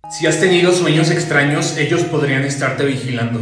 Si has tenido sueños extraños, ellos podrían estarte vigilando.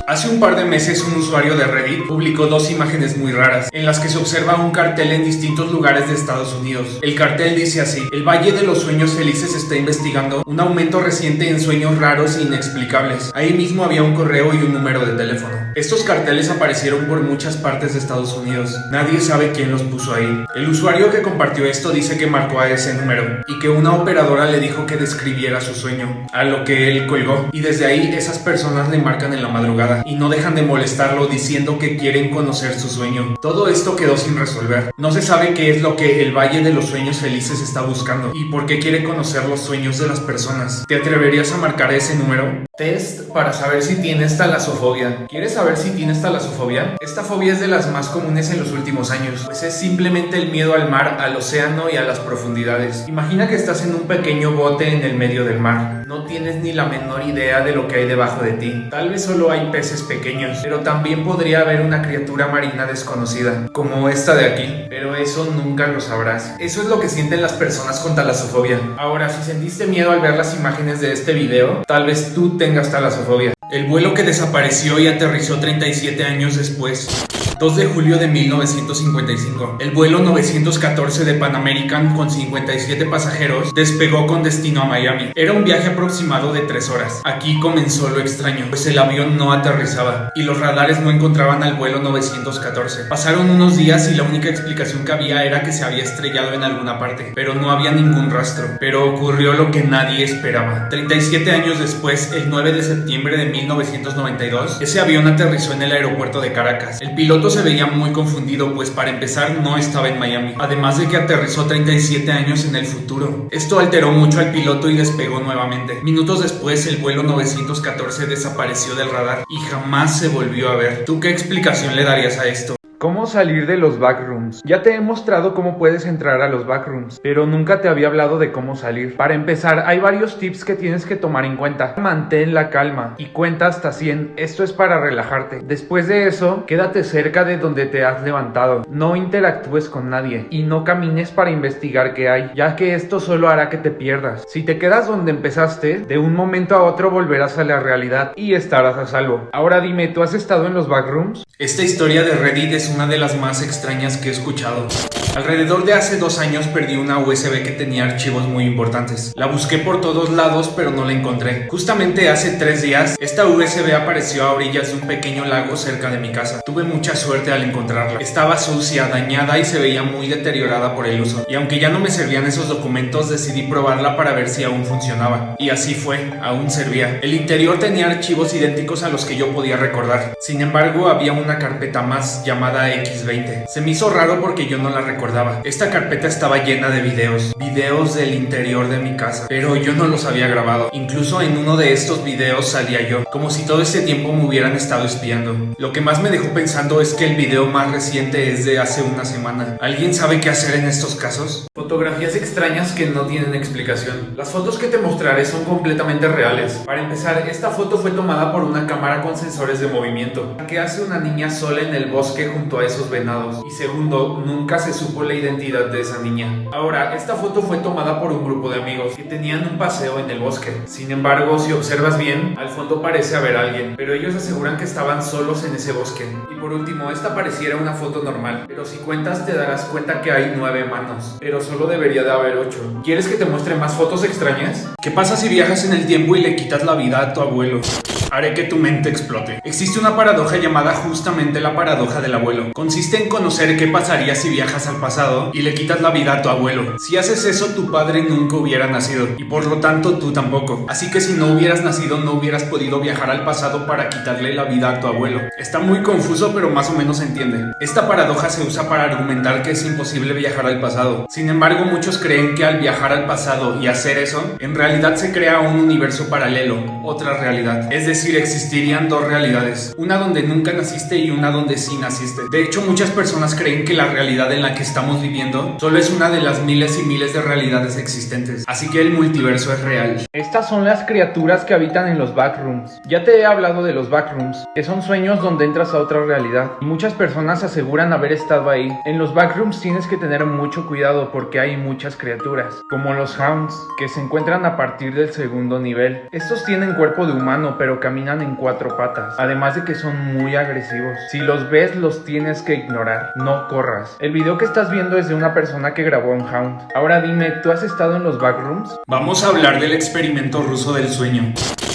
Hace un par de meses un usuario de Reddit publicó dos imágenes muy raras, en las que se observa un cartel en distintos lugares de Estados Unidos. El cartel dice así: el Valle de los Sueños Felices está investigando un aumento reciente en sueños raros e inexplicables. Ahí mismo había un correo y un número de teléfono. Estos carteles aparecieron por muchas partes de Estados Unidos. Nadie sabe quién los puso ahí. El usuario que compartió esto dice que marcó a ese número y que una operadora le dijo que describiera su sueño, a lo que él colgó, y desde ahí esas personas le marcan en la madrugada y no dejan de molestarlo diciendo que quieren conocer su sueño. Todo esto quedó sin resolver. No se sabe qué es lo que el Valle de los Sueños Felices está buscando y por qué quiere conocer los sueños de las personas. ¿Te atreverías a marcar ese número? Test para saber si tienes talasofobia. ¿Quieres saber si tienes talasofobia? Esta fobia es de las más comunes en los últimos años, pues es simplemente el miedo al mar, al océano y a las profundidades. Imagina que estás en un pequeño bote en el medio del mar. No tienes ni la menor idea de lo que hay debajo de ti. Tal vez solo hay peces pequeños, pero también podría haber una criatura marina desconocida, como esta de aquí, pero eso nunca lo sabrás. Eso es lo que sienten las personas con talasofobia. Ahora, si sentiste miedo al ver las imágenes de este video, tal vez tú tengas talasofobia. El vuelo que desapareció y aterrizó 37 años después. 2 de julio de 1955. El vuelo 914 de Pan American con 57 pasajeros despegó con destino a Miami. Era un viaje aproximado de 3 horas. Aquí comenzó lo extraño, pues el avión no aterrizaba y los radares no encontraban al vuelo 914. Pasaron unos días y la única explicación que había era que se había estrellado en alguna parte, pero no había ningún rastro. Pero ocurrió lo que nadie esperaba. 37 años después, el 9 de septiembre de 1992, ese avión aterrizó en el aeropuerto de Caracas. El piloto se veía muy confundido, pues para empezar no estaba en Miami, además de que aterrizó 37 años en el futuro. Esto alteró mucho al piloto y despegó nuevamente. Minutos después, el vuelo 914 desapareció del radar y jamás se volvió a ver. ¿Tú qué explicación le darías a esto? ¿Cómo salir de los backrooms? Ya te he mostrado cómo puedes entrar a los backrooms, pero nunca te había hablado de cómo salir. Para empezar, hay varios tips que tienes que tomar en cuenta. Mantén la calma y cuenta hasta 100. Esto es para relajarte. Después de eso, quédate cerca de donde te has levantado. No interactúes con nadie y no camines para investigar qué hay, ya que esto solo hará que te pierdas. Si te quedas donde empezaste, de un momento a otro volverás a la realidad y estarás a salvo. Ahora dime, ¿tú has estado en los backrooms? Esta historia de Reddit es una de las más extrañas que he escuchado. Alrededor de hace 2 años perdí una USB que tenía archivos muy importantes. La busqué por todos lados, pero no la encontré. Justamente hace 3 días, esta USB apareció a orillas de un pequeño lago cerca de mi casa. Tuve mucha suerte al encontrarla. Estaba sucia, dañada y se veía muy deteriorada por el uso. Y aunque ya no me servían esos documentos, decidí probarla para ver si aún funcionaba. Y así fue, aún servía. El interior tenía archivos idénticos a los que yo podía recordar. Sin embargo, había una carpeta más llamada X20. Se me hizo raro porque yo no la recordaba. Esta carpeta estaba llena de videos del interior de mi casa, pero yo no los había grabado. Incluso en uno de estos videos salía yo, como si todo este tiempo me hubieran estado espiando. Lo que más me dejó pensando es que el video más reciente es de hace una semana. ¿Alguien sabe qué hacer en estos casos? Fotografías extrañas que no tienen explicación. Las fotos que te mostraré son completamente reales. Para empezar, esta foto fue tomada por una cámara con sensores de movimiento. ¿Qué hace una niña sola en el bosque junto a esos venados? Y segundo, nunca se supo la identidad de esa niña. Ahora, esta foto fue tomada por un grupo de amigos que tenían un paseo en el bosque. Sin embargo, si observas bien, al fondo parece haber alguien, pero ellos aseguran que estaban solos en ese bosque. Y por último, esta pareciera una foto normal, pero si cuentas te darás cuenta que hay 9 manos, pero solo debería de haber 8. ¿Quieres que te muestre más fotos extrañas? ¿Qué pasa si viajas en el tiempo y le quitas la vida a tu abuelo? Haré que tu mente explote. Existe una paradoja llamada justamente la paradoja del abuelo. Consiste en conocer qué pasaría si viajas al pasado y le quitas la vida a tu abuelo. Si haces eso, tu padre nunca hubiera nacido y por lo tanto tú tampoco. Así que si no hubieras nacido, no hubieras podido viajar al pasado para quitarle la vida a tu abuelo. Está muy confuso, pero más o menos se entiende. Esta paradoja se usa para argumentar que es imposible viajar al pasado. Sin embargo, muchos creen que al viajar al pasado y hacer eso, en realidad se crea un universo paralelo, otra realidad. Es decir, existirían 2 realidades, una donde nunca naciste y una donde sí naciste. De hecho, muchas personas creen que la realidad en la que estamos viviendo solo es una de las miles y miles de realidades existentes, así que el multiverso es real. Estas son las criaturas que habitan en los backrooms. Ya te he hablado de los backrooms, que son sueños donde entras a otra realidad, y muchas personas aseguran haber estado ahí. En los backrooms tienes que tener mucho cuidado porque hay muchas criaturas, como los hounds, que se encuentran a partir del segundo nivel. Estos tienen cuerpo de humano, pero caminan en 4 patas, además de que son muy agresivos. Si los ves, los tienes que ignorar, no corras. El video que estás viendo es de una persona que grabó a un hound. Ahora dime, ¿tú has estado en los backrooms? Vamos a hablar del experimento ruso del sueño.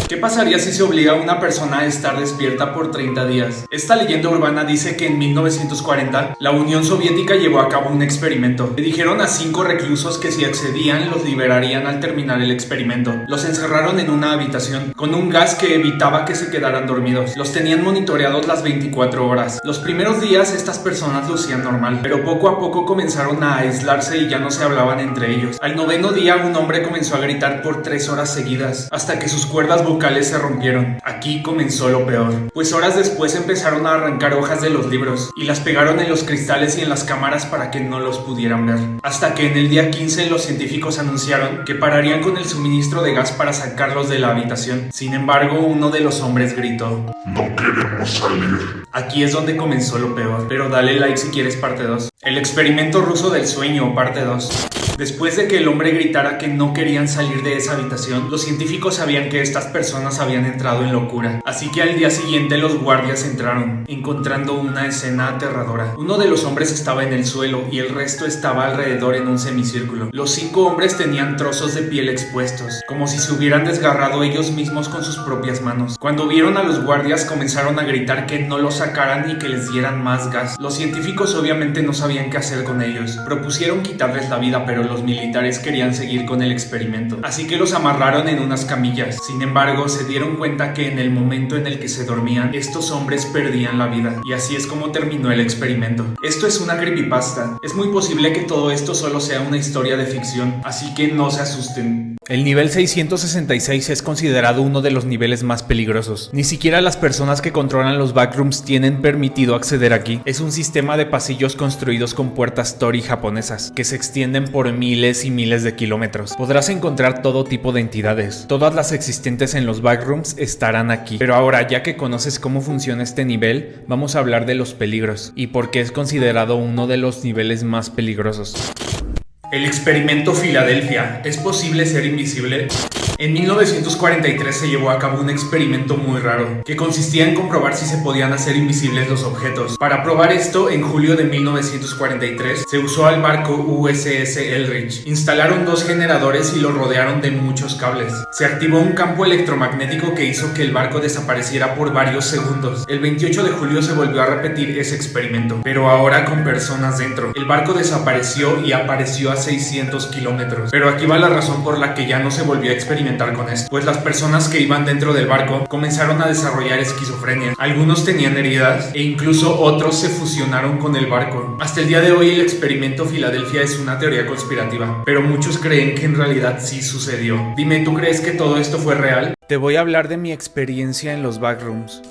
¿Qué pasaría si se obliga a una persona a estar despierta por 30 días? Esta leyenda urbana dice que en 1940 la Unión Soviética llevó a cabo un experimento. Le dijeron a 5 reclusos que si accedían los liberarían al terminar el experimento. Los encerraron en una habitación con un gas que evitaba que se quedaran dormidos. Los tenían monitoreados las 24 horas. Los primeros días estas personas lucían normal, pero poco a poco comenzaron a aislarse y ya no se hablaban entre ellos. Al 9º día un hombre comenzó a gritar por 3 horas seguidas hasta que sus cuerdas vocales se rompieron. Aquí comenzó lo peor, pues horas después empezaron a arrancar hojas de los libros y las pegaron en los cristales y en las cámaras para que no los pudieran ver. Hasta que en el día 15 los científicos anunciaron que pararían con el suministro de gas para sacarlos de la habitación. Sin embargo, uno de los hombres gritó: "No queremos salir". Aquí es donde comenzó lo peor, pero dale like si quieres parte 2. El experimento ruso del sueño, parte 2. Después de que el hombre gritara que no querían salir de esa habitación, los científicos sabían que estas personas habían entrado en locura. Así que al día siguiente los guardias entraron, encontrando una escena aterradora. Uno de los hombres estaba en el suelo y el resto estaba alrededor en un semicírculo. Los 5 hombres tenían trozos de piel expuestos, como si se hubieran desgarrado ellos mismos con sus propias manos. Cuando vieron a los guardias comenzaron a gritar que no los sacaran y que les dieran más gas. Los científicos obviamente no sabían qué hacer con ellos. Propusieron quitarles la vida, pero los militares querían seguir con el experimento, así que los amarraron en unas camillas. Sin embargo, se dieron cuenta que en el momento en el que se dormían, estos hombres perdían la vida, y así es como terminó el experimento. Esto es una creepypasta. Es muy posible que todo esto solo sea una historia de ficción, así que no se asusten. El nivel 666 es considerado uno de los niveles más peligrosos. Ni siquiera las personas que controlan los backrooms tienen permitido acceder aquí. Es un sistema de pasillos construidos con puertas Tori japonesas, que se extienden por miles y miles de kilómetros. Podrás encontrar todo tipo de entidades. Todas las existentes en los backrooms estarán aquí. Pero ahora, ya que conoces cómo funciona este nivel, vamos a hablar de los peligros y por qué es considerado uno de los niveles más peligrosos. El experimento Filadelfia. ¿Es posible ser invisible? En 1943 se llevó a cabo un experimento muy raro, que consistía en comprobar si se podían hacer invisibles los objetos. Para probar esto, en julio de 1943, se usó al barco USS Eldridge. Instalaron 2 generadores y lo rodearon de muchos cables. Se activó un campo electromagnético que hizo que el barco desapareciera por varios segundos. El 28 de julio se volvió a repetir ese experimento, pero ahora con personas dentro. El barco desapareció y apareció a 600 kilómetros. Pero aquí va la razón por la que ya no se volvió a experimentar con esto, pues las personas que iban dentro del barco comenzaron a desarrollar esquizofrenia. Algunos tenían heridas e incluso otros se fusionaron con el barco. Hasta el día de hoy el experimento Filadelfia es una teoría conspirativa, pero muchos creen que en realidad sí sucedió. Dime, ¿tú crees que todo esto fue real? Te voy a hablar de mi experiencia en los backrooms.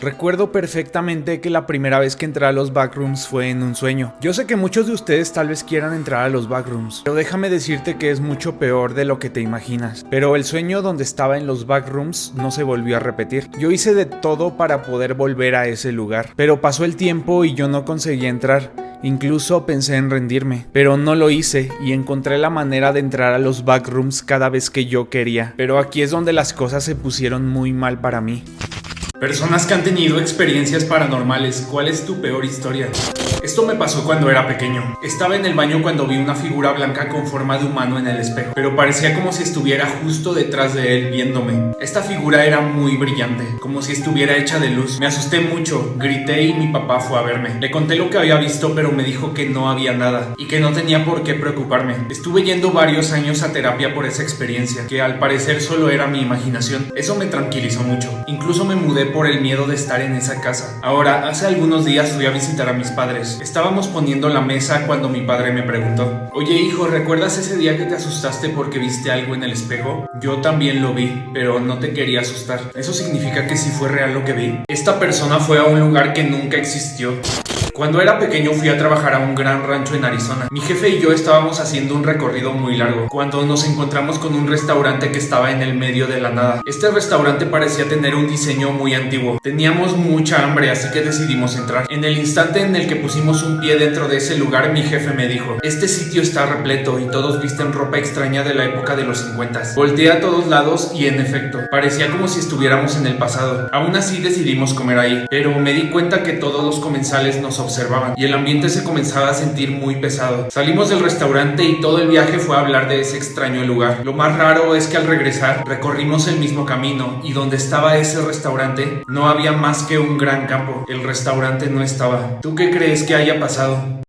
Recuerdo perfectamente que la primera vez que entré a los backrooms fue en un sueño. Yo sé que muchos de ustedes tal vez quieran entrar a los backrooms, pero déjame decirte que es mucho peor de lo que te imaginas. Pero el sueño donde estaba en los backrooms no se volvió a repetir. Yo hice de todo para poder volver a ese lugar, pero pasó el tiempo y yo no conseguía entrar. Incluso pensé en rendirme, pero no lo hice y encontré la manera de entrar a los backrooms cada vez que yo quería. Pero aquí es donde las cosas se pusieron muy mal para mí. Personas que han tenido experiencias paranormales, ¿cuál es tu peor historia? Esto me pasó cuando era pequeño. Estaba en el baño cuando vi una figura blanca con forma de humano en el espejo, pero parecía como si estuviera justo detrás de él viéndome. Esta figura era muy brillante, como si estuviera hecha de luz. Me asusté mucho, grité y mi papá fue a verme. Le conté lo que había visto, pero me dijo que no había nada y que no tenía por qué preocuparme. Estuve yendo varios años a terapia por esa experiencia, que al parecer solo era mi imaginación. Eso me tranquilizó mucho. Incluso me mudé por el miedo de estar en esa casa. Ahora, hace algunos días fui a visitar a mis padres. Estábamos poniendo la mesa cuando mi padre me preguntó: "Oye hijo, ¿recuerdas ese día que te asustaste porque viste algo en el espejo?" Yo también lo vi, pero no te quería asustar. ¿Eso significa que sí fue real lo que vi? Esta persona fue a un lugar que nunca existió. Cuando era pequeño fui a trabajar a un gran rancho en Arizona. Mi jefe y yo estábamos haciendo un recorrido muy largo cuando nos encontramos con un restaurante que estaba en el medio de la nada. Este restaurante parecía tener un diseño muy antiguo. Teníamos mucha hambre, así que decidimos entrar. En el instante en el que pusimos un pie dentro de ese lugar, mi jefe me dijo: este sitio está repleto y todos visten ropa extraña de la época de los 50. Volteé a todos lados y en efecto, parecía como si estuviéramos en el pasado. Aún así decidimos comer ahí, pero me di cuenta que todos los comensales nos observaban y el ambiente se comenzaba a sentir muy pesado. Salimos del restaurante y todo el viaje fue a hablar de ese extraño lugar. Lo más raro es que al regresar recorrimos el mismo camino y donde estaba ese restaurante no había más que un gran campo. El restaurante no estaba. ¿Tú qué crees que haya pasado?